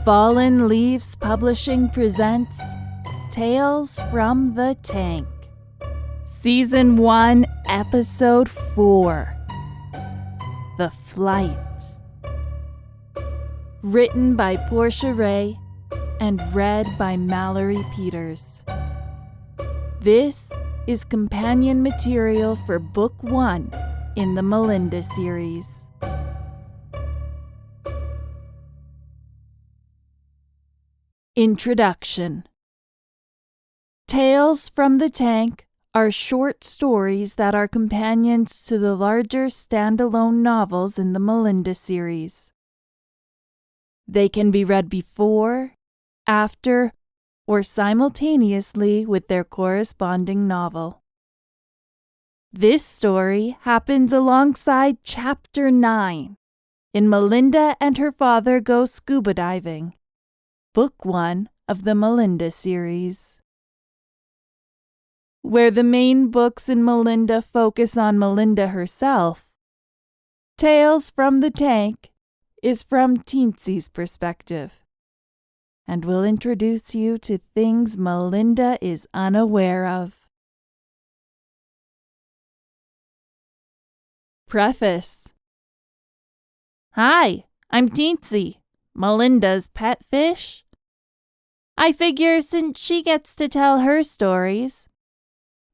Fallen Leaves Publishing presents Tales from the Tank, Season 1, Episode 4, The Flight. Written by Porsche Ray and read by Mallory Peters. This is companion material for Book 1 in the Melinda series. Introduction. Tales from the Tank are short stories that are companions to the larger standalone novels in the Melinda series. They can be read before, after, or simultaneously with their corresponding novel. This story happens alongside Chapter 9 in Melinda and Her Father Go Scuba Diving, Book 1 of the Melinda series. Where the main books in Melinda focus on Melinda herself, Tales from the Tank is from Teensie's perspective, and will introduce you to things Melinda is unaware of. Preface. Hi, I'm Teensie, Melinda's pet fish. I figure since she gets to tell her stories,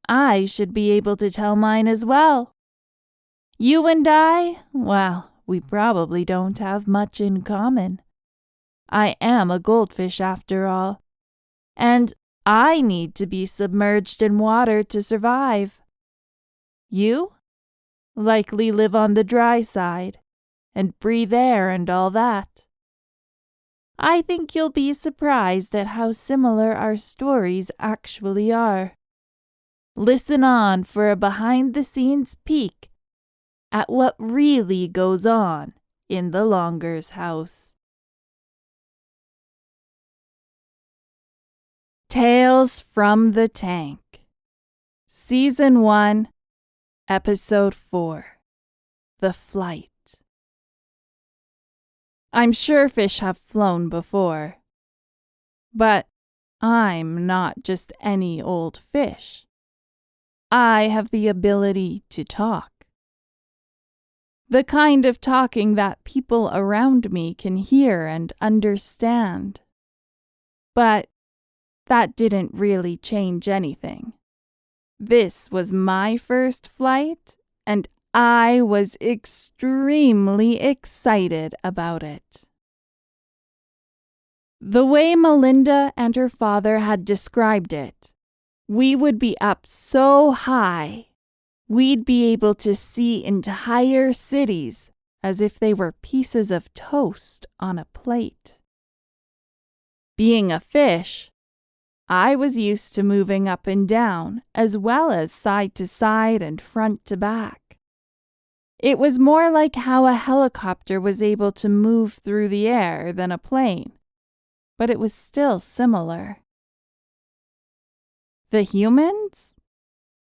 I should be able to tell mine as well. You and I, well, we probably don't have much in common. I am a goldfish after all, and I need to be submerged in water to survive. You likely live on the dry side and breathe air and all that. I think you'll be surprised at how similar our stories actually are. Listen on for a behind-the-scenes peek at what really goes on in the Longer's house. Tales from the Tank, Season 1, Episode 4, The Flight. I'm sure fish have flown before, but I'm not just any old fish. I have the ability to talk. The kind of talking that people around me can hear and understand. But that didn't really change anything. This was my first flight, and I was extremely excited about it. The way Melinda and her father had described it, we would be up so high, we'd be able to see entire cities as if they were pieces of toast on a plate. Being a fish, I was used to moving up and down as well as side to side and front to back. It was more like how a helicopter was able to move through the air than a plane, but it was still similar. The humans?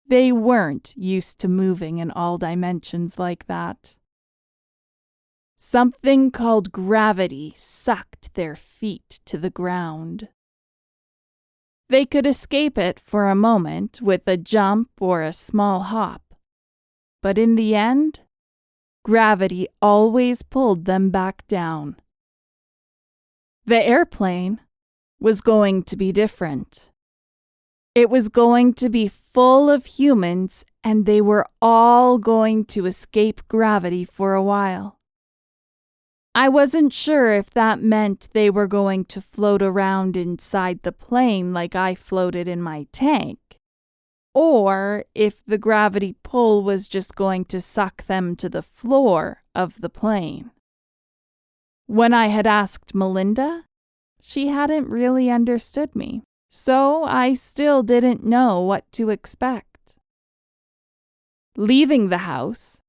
They weren't used to moving in all dimensions like that. Something called gravity sucked their feet to the ground. They could escape it for a moment with a jump or a small hop, but in the end, gravity always pulled them back down. The airplane was going to be different. It was going to be full of humans, and they were all going to escape gravity for a while. I wasn't sure if that meant they were going to float around inside the plane like I floated in my tank, or if the gravity pull was just going to suck them to the floor of the plane. When I had asked Melinda, she hadn't really understood me, so I still didn't know what to expect. Leaving the house,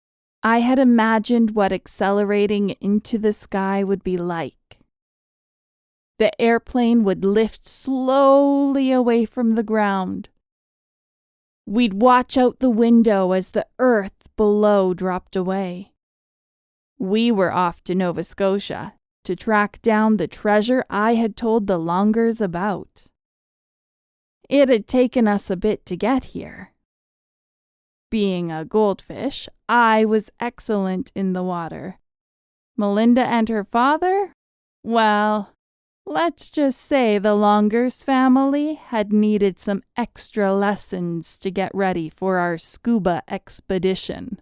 I had imagined what accelerating into the sky would be like. The airplane would lift slowly away from the ground. We'd watch out the window as the earth below dropped away. We were off to Nova Scotia, to track down the treasure I had told the Longers about. It had taken us a bit to get here. Being a goldfish, I was excellent in the water. Melinda and her father? Well, let's just say the Longers family had needed some extra lessons to get ready for our scuba expedition.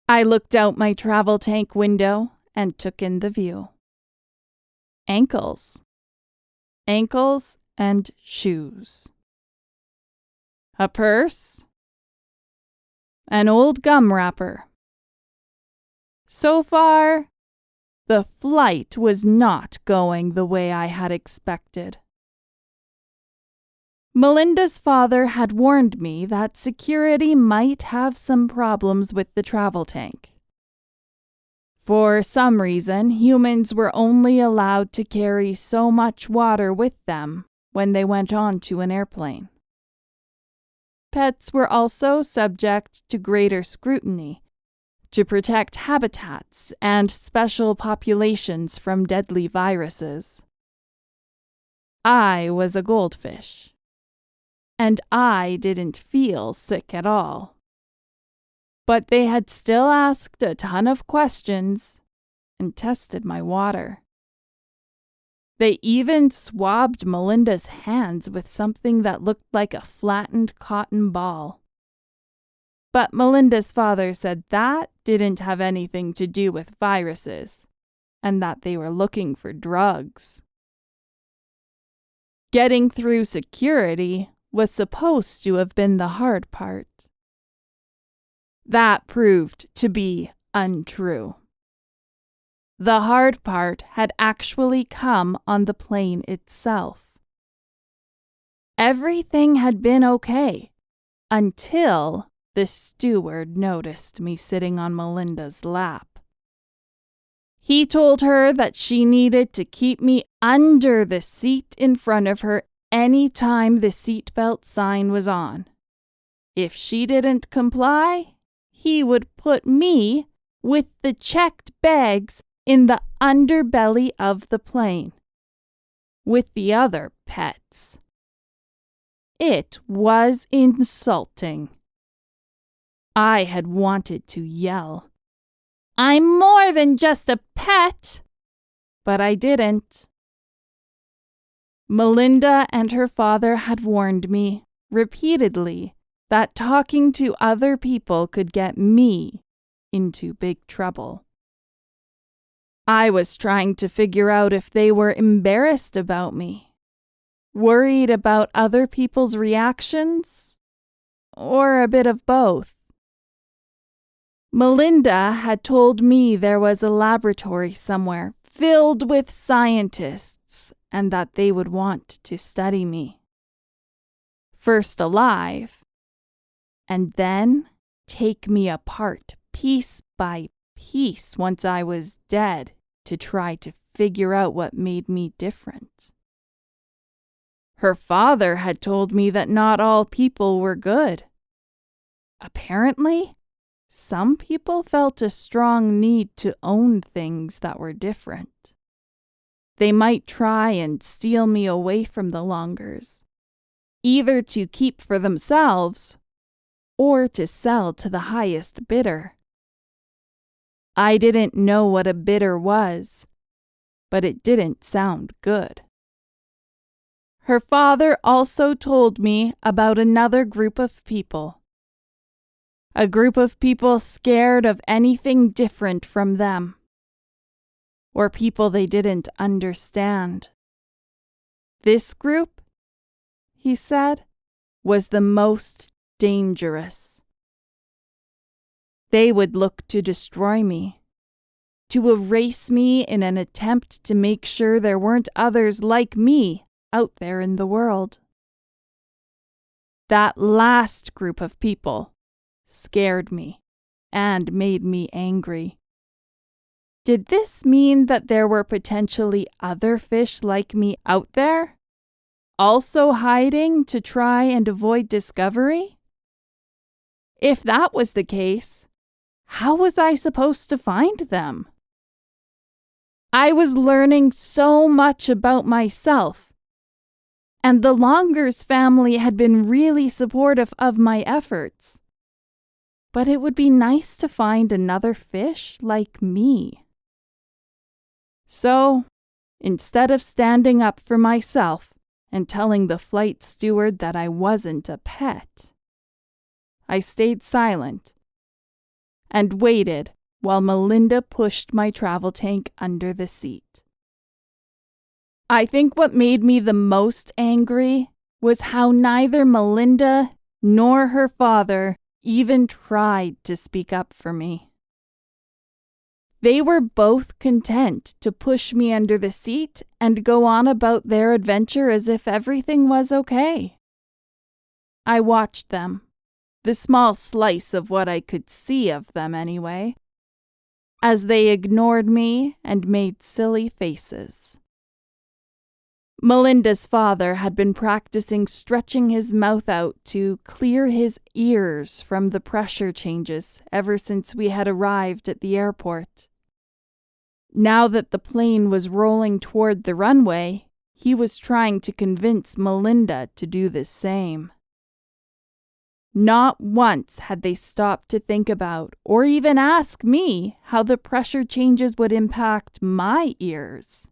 I looked out my travel tank window and took in the view. Ankles. Ankles and shoes. A purse. An old gum wrapper. So far, the flight was not going the way I had expected. Melinda's father had warned me that security might have some problems with the travel tank. For some reason, humans were only allowed to carry so much water with them when they went on to an airplane. Pets were also subject to greater scrutiny to protect habitats and special populations from deadly viruses. I was a goldfish, and I didn't feel sick at all. But they had still asked a ton of questions and tested my water. They even swabbed Melinda's hands with something that looked like a flattened cotton ball. But Melinda's father said that didn't have anything to do with viruses, and that they were looking for drugs. Getting through security was supposed to have been the hard part. That proved to be untrue. The hard part had actually come on the plane itself. Everything had been okay until the steward noticed me sitting on Melinda's lap. He told her that she needed to keep me under the seat in front of her any time the seatbelt sign was on. If she didn't comply, he would put me with the checked bags in the underbelly of the plane, with the other pets. It was insulting. I had wanted to yell, "I'm more than just a pet!" But I didn't. Melinda and her father had warned me repeatedly that talking to other people could get me into big trouble. I was trying to figure out if they were embarrassed about me, worried about other people's reactions, or a bit of both. Melinda had told me there was a laboratory somewhere filled with scientists and that they would want to study me. First alive, and then take me apart piece by piece once I was dead to try to figure out what made me different. Her father had told me that not all people were good. Apparently, some people felt a strong need to own things that were different. They might try and steal me away from the Longers, either to keep for themselves or to sell to the highest bidder. I didn't know what a bidder was, but it didn't sound good. Her father also told me about another group of people. A group of people scared of anything different from them, or people they didn't understand. This group, he said, was the most dangerous. They would look to destroy me, to erase me in an attempt to make sure there weren't others like me out there in the world. That last group of people scared me and made me angry. Did this mean that there were potentially other fish like me out there, also hiding to try and avoid discovery? If that was the case, how was I supposed to find them? I was learning so much about myself, and the Longers family had been really supportive of my efforts. But it would be nice to find another fish like me. So, instead of standing up for myself and telling the flight steward that I wasn't a pet, I stayed silent and waited while Melinda pushed my travel tank under the seat. I think what made me the most angry was how neither Melinda nor her father even tried to speak up for me. They were both content to push me under the seat and go on about their adventure as if everything was okay. I watched them, the small slice of what I could see of them anyway, as they ignored me and made silly faces. Melinda's father had been practicing stretching his mouth out to clear his ears from the pressure changes ever since we had arrived at the airport. Now that the plane was rolling toward the runway, he was trying to convince Melinda to do the same. Not once had they stopped to think about or even ask me how the pressure changes would impact my ears.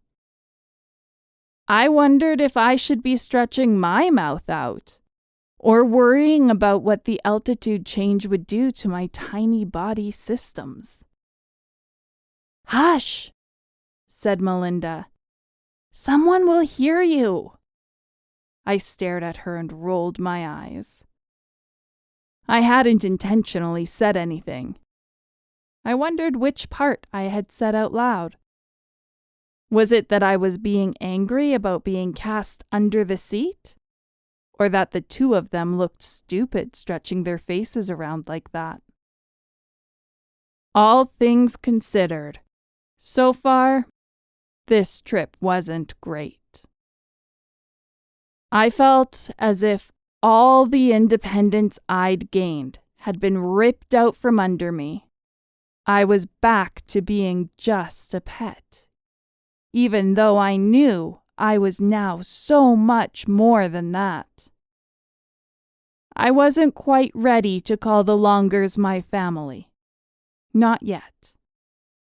I wondered if I should be stretching my mouth out or worrying about what the altitude change would do to my tiny body systems. "Hush," said Melinda. "Someone will hear you." I stared at her and rolled my eyes. I hadn't intentionally said anything. I wondered which part I had said out loud. Was it that I was being angry about being cast under the seat? Or that the two of them looked stupid stretching their faces around like that? All things considered, so far, this trip wasn't great. I felt as if all the independence I'd gained had been ripped out from under me. I was back to being just a pet, even though I knew I was now so much more than that. I wasn't quite ready to call the Longers my family. Not yet.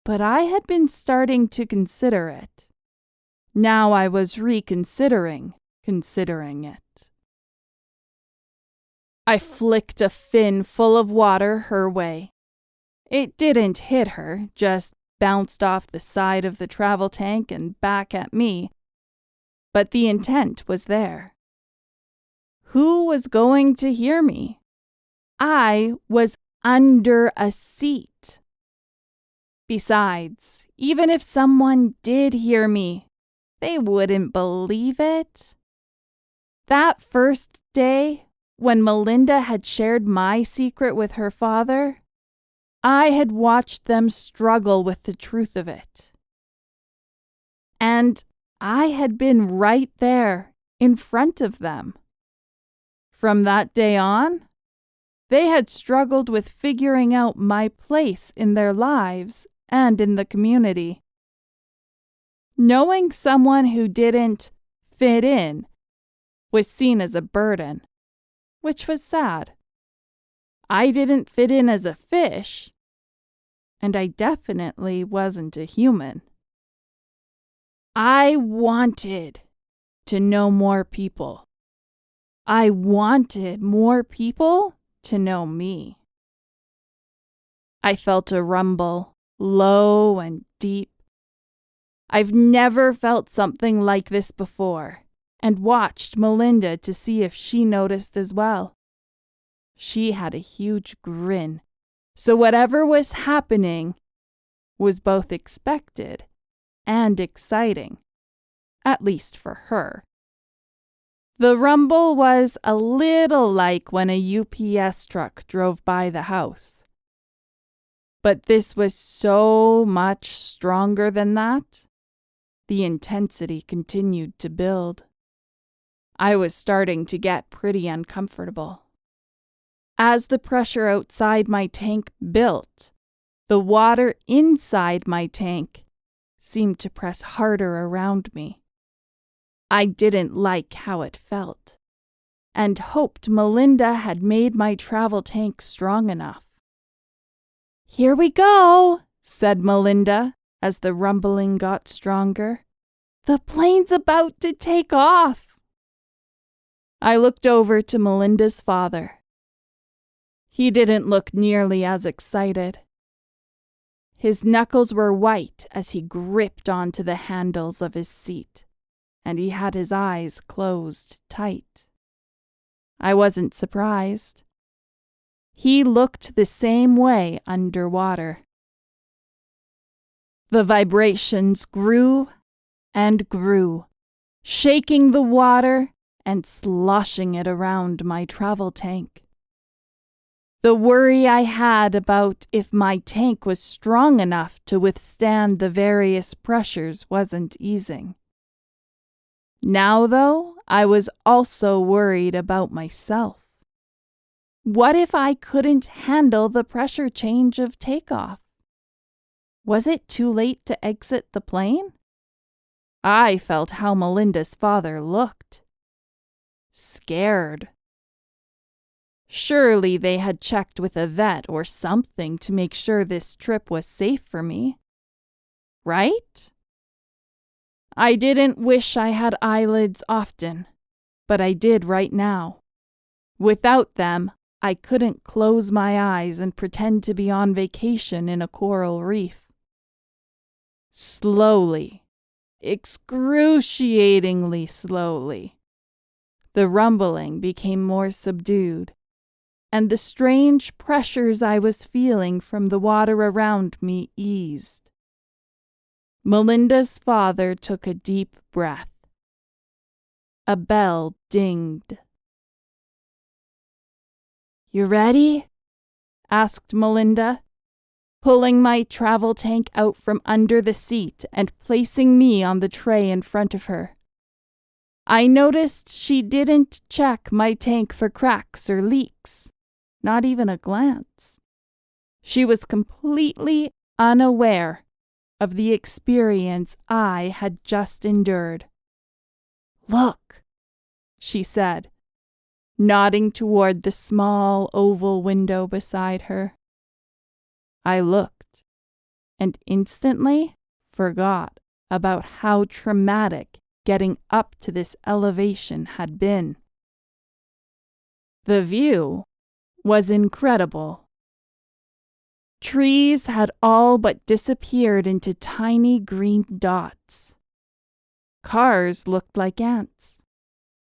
But I had been starting to consider it. Now I was reconsidering considering it. I flicked a fin full of water her way. It didn't hit her, just bounced off the side of the travel tank and back at me. But the intent was there. Who was going to hear me? I was under a seat. Besides, even if someone did hear me, they wouldn't believe it. That first day, when Melinda had shared my secret with her father, I had watched them struggle with the truth of it. And I had been right there in front of them. From that day on, they had struggled with figuring out my place in their lives and in the community. Knowing someone who didn't fit in was seen as a burden, which was sad. I didn't fit in as a fish, and I definitely wasn't a human. I wanted to know more people. I wanted more people to know me. I felt a rumble, low and deep. I've never felt something like this before, and watched Melinda to see if she noticed as well. She had a huge grin, so whatever was happening was both expected and exciting, at least for her. The rumble was a little like when a UPS truck drove by the house. But this was so much stronger than that. The intensity continued to build. I was starting to get pretty uncomfortable. As the pressure outside my tank built, the water inside my tank seemed to press harder around me. I didn't like how it felt, and hoped Melinda had made my travel tank strong enough. "Here we go," said Melinda as the rumbling got stronger. "The plane's about to take off." I looked over to Melinda's father. He didn't look nearly as excited. His knuckles were white as he gripped onto the handles of his seat, and he had his eyes closed tight. I wasn't surprised. He looked the same way underwater. The vibrations grew and grew, shaking the water and sloshing it around my travel tank. The worry I had about if my tank was strong enough to withstand the various pressures wasn't easing. Now, though, I was also worried about myself. What if I couldn't handle the pressure change of takeoff? Was it too late to exit the plane? I felt how Melinda's father looked. Scared. Surely they had checked with a vet or something to make sure this trip was safe for me. Right? I didn't wish I had eyelids often, but I did right now. Without them, I couldn't close my eyes and pretend to be on vacation in a coral reef. Slowly, excruciatingly slowly, the rumbling became more subdued, and the strange pressures I was feeling from the water around me eased. Melinda's father took a deep breath. A bell dinged. "You ready?" asked Melinda, pulling my travel tank out from under the seat and placing me on the tray in front of her. I noticed she didn't check my tank for cracks or leaks, not even a glance. She was completely unaware of the experience I had just endured. "Look," she said, nodding toward the small oval window beside her. I looked, and instantly forgot about how traumatic getting up to this elevation had been. The view was incredible. Trees had all but disappeared into tiny green dots. Cars looked like ants.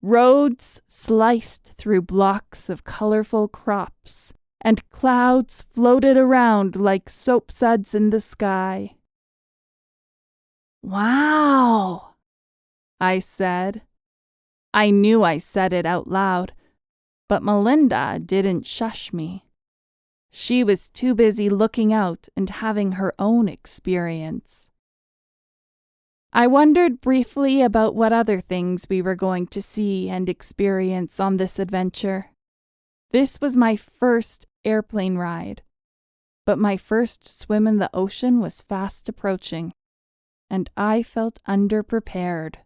Roads sliced through blocks of colorful crops, and clouds floated around like soapsuds in the sky. "Wow," I said. I knew I said it out loud, but Melinda didn't shush me. She was too busy looking out and having her own experience. I wondered briefly about what other things we were going to see and experience on this adventure. This was my first airplane ride, but my first swim in the ocean was fast approaching, and I felt underprepared.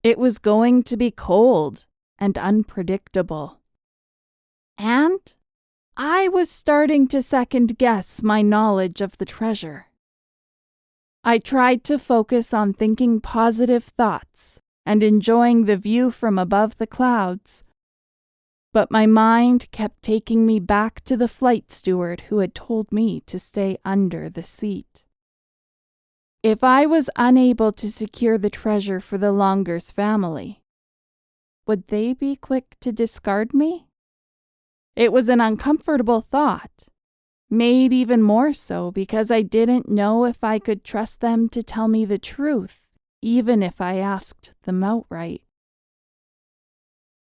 It was going to be cold and unpredictable. And I was starting to second-guess my knowledge of the treasure. I tried to focus on thinking positive thoughts and enjoying the view from above the clouds, but my mind kept taking me back to the flight steward who had told me to stay under the seat. If I was unable to secure the treasure for the Longers family, would they be quick to discard me? It was an uncomfortable thought, made even more so because I didn't know if I could trust them to tell me the truth, even if I asked them outright.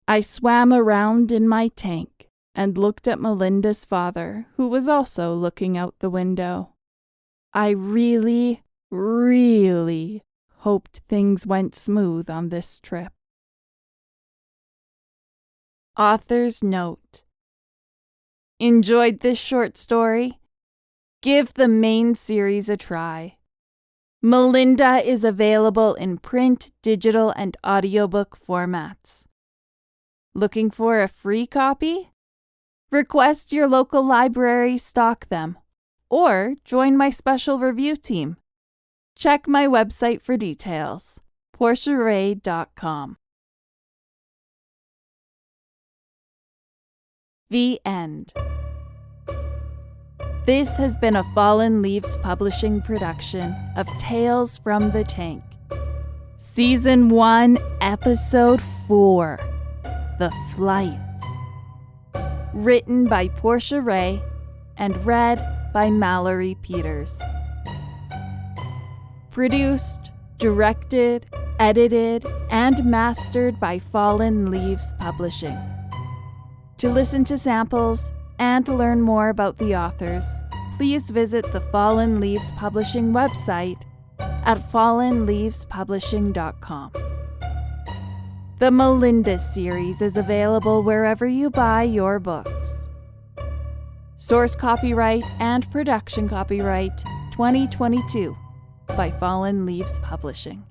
I swam around in my tank and looked at Melinda's father, who was also looking out the window. I really hoped things went smooth on this trip. Author's note: enjoyed this short story? Give the main series a try. Melinda is available in print, digital, and audiobook formats. Looking for a free copy? Request your local library stock them, or join my special review team. Check my website for details, PorscheRay.com. The end. This has been a Fallen Leaves Publishing production of Tales from the Tank. Season 1, Episode 4, The Flight. Written by Porsche Ray and read by Mallory Peters. Produced, directed, edited, and mastered by Fallen Leaves Publishing. To listen to samples and learn more about the authors, please visit the Fallen Leaves Publishing website at fallenleavespublishing.com. The Melinda series is available wherever you buy your books. Source copyright and production copyright 2022 by Fallen Leaves Publishing.